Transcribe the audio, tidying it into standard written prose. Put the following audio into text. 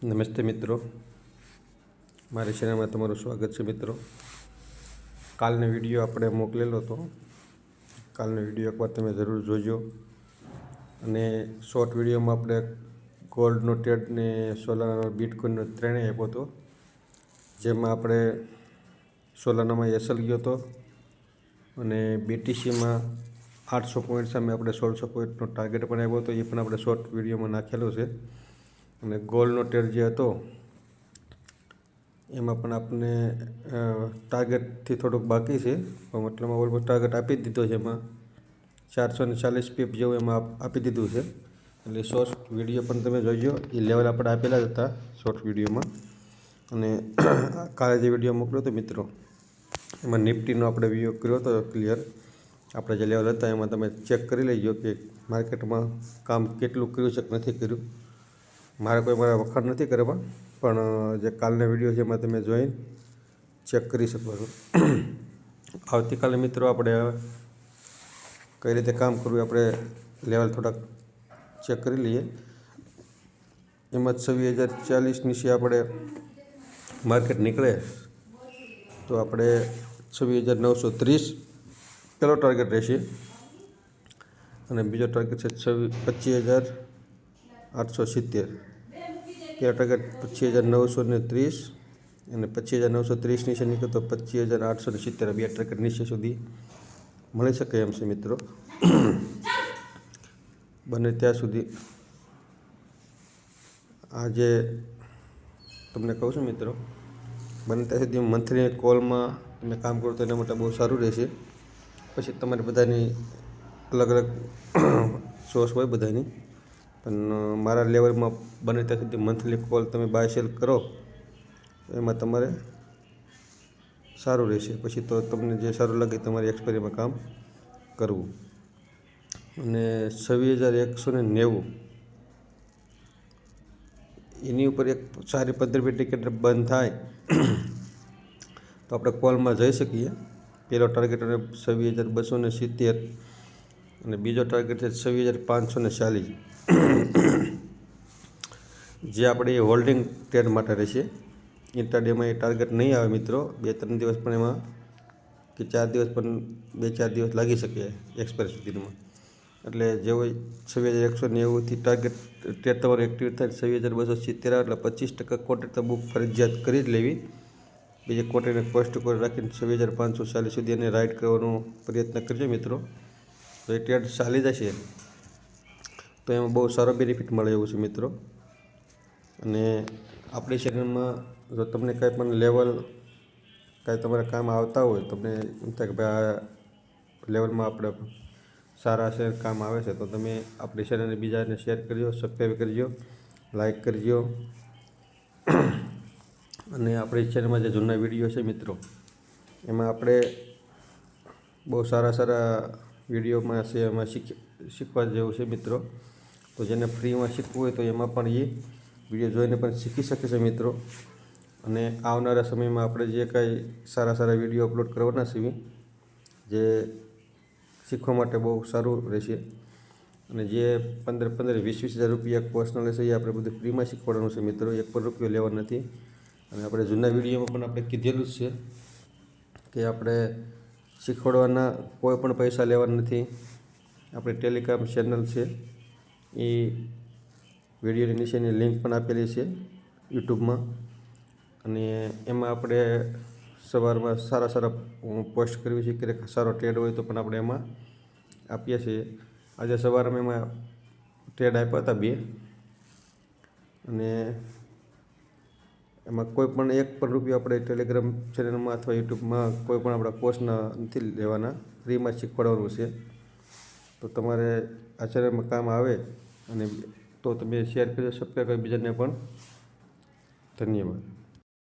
નમસ્તે મિત્રો, મારી ચેનલમાં તમારું સ્વાગત છે મિત્રો. કાલનો વિડીયો આપણે મોકલેલો હતો. કાલનો વિડીયો એકવાર તમે જરૂર જોજો. અને શોર્ટ વિડીયોમાં આપણે ગોલ્ડનો ટ્રેડ ને સોલાનાનો બિટકોઇનનો ત્રણેય આપ્યો હતો, જેમાં આપણે સોલાનામાં એસએલ ગયો હતો અને બીટીસીમાં 800 પોઈન્ટ સામે આપણે 1600 પોઈન્ટનો ટાર્ગેટ પણ આવ્યો હતો. એ પણ આપણે શોર્ટ વિડીયોમાં નાખેલો છે. અને ગોલ્ડનો ટ્રેડ જે હતો એમાં પણ આપણે ટાર્ગેટથી થોડુંક બાકી છે, પણ મતલબમાં ઓલમોસ્ટ ટાર્ગેટ આપી જ દીધો છે. એમાં 440 પીપ જેવું એમાં આપી દીધું છે. એટલે શોર્ટ વિડીયો પણ તમે જોઈજો. એ લેવલ આપણે આપેલા જ હતા શોર્ટ વિડીયોમાં. અને કાલે જે વિડીયો મોકલ્યો હતો મિત્રો, એમાં નિફ્ટીનો આપણે વ્યૂ કર્યો હતો ક્લિયર. આપણે જે લેવલ હતા એમાં તમે ચેક કરી લેજો કે માર્કેટમાં કામ કેટલું કર્યું છે કે નથી કર્યું. મારા વખાણ નથી કરવા, પણ જે કાલના વિડીયો છે એમાં તમે જોઈને ચેક કરી શકો છો. આવતીકાલે મિત્રો આપણે કઈ રીતે કામ કરવું આપણે લેવલ થોડાક ચેક કરી લઈએ. એમાં 26,040 નીચે આપણે માર્કેટ નીકળે તો આપણે 26,930 પહેલો ટાર્ગેટ રહેશે. અને બીજો ટાર્ગેટ છે 25,870. પહેલો ટાર્ગેટ 25,930 અને 25,930 નીચે નીકળે તો 25,870. બે ટાર્ગેટ નીચે સુધી મળી શકે એમ છે મિત્રો. બને ત્યાં સુધી આજે તમને કહું છું મિત્રો, બને ત્યાં સુધી મંથલી કોલમાં તમે કામ કરો તો એના માટે બહુ સારું રહેશે. પછી તમારે બધાની અલગ અલગ સોર્સ હોય બધાની, પણ મારા લેવલમાં બને ત્યાં સુધી મંથલી કોલ તમે બાય સેલ કરો એમાં તમારે સારું રહેશે. પછી તો તમને જે સારું લાગે તમારી એક્સપાયરીમાં કામ કરવું. અને 26,190 એની ઉપર એક સારી 15 ટિકિટ બંધ થાય તો આપણે કોલમાં જઈ શકીએ. પહેલો ટાર્ગેટ 26,270 અને બીજો ટાર્ગેટ છે 26,540, જે આપણે હોલ્ડિંગ ટ્રેડ માટે રહેશે. ઇન્ટ્રાડેમાં એ ટાર્ગેટ નહીં આવે મિત્રો. 2-3 દિવસ પણ એમાં કે 4 દિવસ પણ 2-4 દિવસ લાગી શકે એક્સપાયરી સુધીમાં. એટલે જેવો 26,190થી ટાર્ગેટ ટ્રેડ તમારો એક્ટિવ થાય 26,270 આવે એટલે 25% કોન્ટ્રાક્ટ તો બુક ફરજિયાત કરી જ લેવી. બીજી કોન્ટ્રાક્ટને કોસ્ટ ટુ કોસ્ટ રાખીને 26,540 સુધી એને રાઇડ કરવાનો પ્રયત્ન કરજો મિત્રો. તો એ ટ્રેડ ચાલી જશે તો એમાં બહુ સારો બેનિફિટ મળે એવું છે મિત્રો. અને આપણી ચેનલમાં જો તમને કાંઈ પણ લેવલ કાંઈ તમારા કામ આવતા હોય, તમને એમ થાય કે ભાઈ આ લેવલમાં આપણે સારા છે, કામ આવે છે, તો તમે આપણી ચેનલને બીજાને શેર કરજો, સબસ્ક્રાઈબ કરજો, લાઈક કરજો. અને આપણી ચેનલમાં જે જૂના વિડીયો છે મિત્રો, એમાં આપણે બહુ સારા વિડીયોમાં છે, એમાં શીખવા જેવું છે મિત્રો. તો જેને ફ્રીમાં શીખવું હોય તો એમાં પણ એ વિડીયો જોઈને પણ શીખી શકે છે મિત્રો. અને આવનારા સમયમાં આપણે જે કાંઈ સારા વિડીયો અપલોડ કરવાના છીએ, જે શીખવા માટે બહુ સારું રહેશે. અને જે 15,000-20,000 હજાર રૂપિયા કોર્સના લેશે એ આપણે બધું ફ્રીમાં શીખવાડવાનું છે મિત્રો. એક પણ રૂપિયો લેવા નથી. અને આપણે જૂના વિડીયોમાં પણ આપણે કીધેલું જ છે કે આપણે શીખવાડવાના કોઈ પણ પૈસા લેવાના નથી. આપણે ટેલિગ્રામ ચેનલ છે, એ વિડીયોની નીચેની લિંક પણ આપેલી છે યુટ્યુબમાં. અને એમાં આપણે સવારમાં સારા પોસ્ટ કરવી છે. ક્યારેક સારો ટ્રેડ હોય તો પણ આપણે એમાં આપીએ છીએ. આજે સવારમાં એમાં ટ્રેડ આપ્યા હતા 2, અને એમાં કોઈ પણ એક પણ રૂપિયો આપણે ટેલિગ્રામ ચેનલમાં અથવા યુટ્યુબમાં કોઈ પણ આપણા કોર્સના નથી લેવાના, ફ્રીમાં જ શીખવાડવાનું છે. તો તમારે આ ચેનલમાં કામ આવે અને તો તમે શેર કરજો, સબસ્ક્રાઈબ કરી બીજાને પણ. ધન્યવાદ.